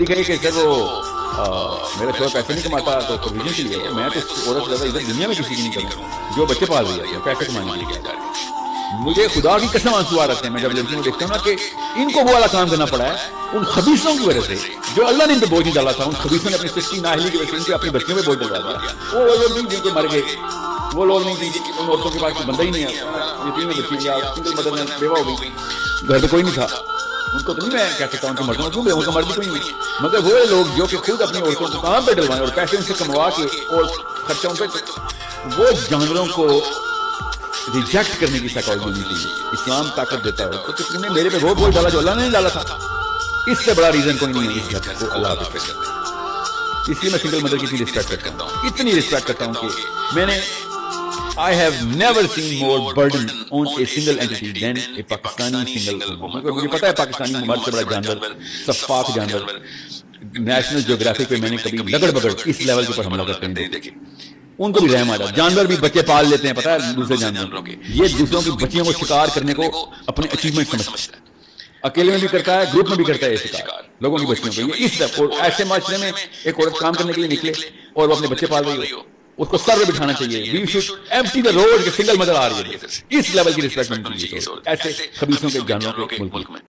دکھائی کہ سر وہ میرا شوہر پیسے نہیں کماتا تو پروویژن کے لیے میں تو اس عورت سے زیادہ ادھر دنیا میں کسی کی نہیں کروں جو بچے پال رہی ہے پیسے کمانے کے لیے. مجھے خدا کی قسم آنسو آ رہتے ہیں میں جب لڑکیوں کو دیکھتا ہوں نا کہ ان کو وہ والا کام کرنا پڑا ہے ان خبیثوں کی وجہ سے جو اللہ نے ان پہ بوجھ نہیں ڈالا تھا. ان خبیثوں نے اپنی سستی نااہلی کی وجہ سے ان کے اپنی بچیوں پہ بوجھ ڈالوا دیا. وہ لوگ نہیں جن کے مر گئے وہ لوگ نہیں جن ان عورتوں کے پاس کوئی بندہ ہی نہیں ہے یتیم بچی یا سنگل مدر میں بیوہ ہو گئی گھر پہ کوئی نہیں تھا. ان کو تو نہیں میں کہہ سکتا ان کے مردوں کیوں ان کا مرد کوئی نہیں مگر وہ لوگ جو کہ خود اپنی عورتوں کو کام پہ ڈلوائیں اور پیسے ان سے کموا کے اور خرچہ ان پہ وہ جانوروں کو ریجیکٹ کرنے کی سائیکالوجی نہیں تھی. اسلام طاقت دیتا ہے تو تم نے میرے پہ وہ بوجھ ڈالا جو اللہ نے نہیں ڈالا تھا. اس سے بڑا ریزن کوئی نہیں ہے اس گھر کو اللہ حافظ کرنے. اس لیے میں سنگل مدر کی اتنی رسپیکٹ کرتا ہوں اتنی رسپیکٹ کرتا ہوں کہ میں نے I have never seen more burden on a single entity than a Pakistani single woman. مجھے پتا ہے پاکستانی مرد سے بڑا جانور صفاک جانور نیشنل جیوگرافک پہ میں نے کبھی لگڑ بگڑ اس لیول کے اوپر حملہ کرتے نہیں دیکھے. ان کو بھی رحم آ جاتا. جانور بھی بچے پال لیتے ہیں پتا ہے دوسرے جانوروں کے. یہ دوسروں کی بچیوں کو شکار کرنے کو اپنے اچیومنٹ سمجھتا ہے. اکیلے میں بھی کرتا ہے گروپ میں بھی کرتا ہے یہ شکار لوگوں کی بچیوں کو. اس ایسے معاشرے میں ایک عورت کام کرنے کے لیے نکلے اور وہ اپنے بچے پال رہی ہو اس کو سر پہ بٹھانا چاہیے. We should empty the road کہ سنگل مدر آ رہی ہے. اس لیول کی رسپیکٹ ملتی ہے ایسے خبیثوں کے جانوروں کے ملک میں.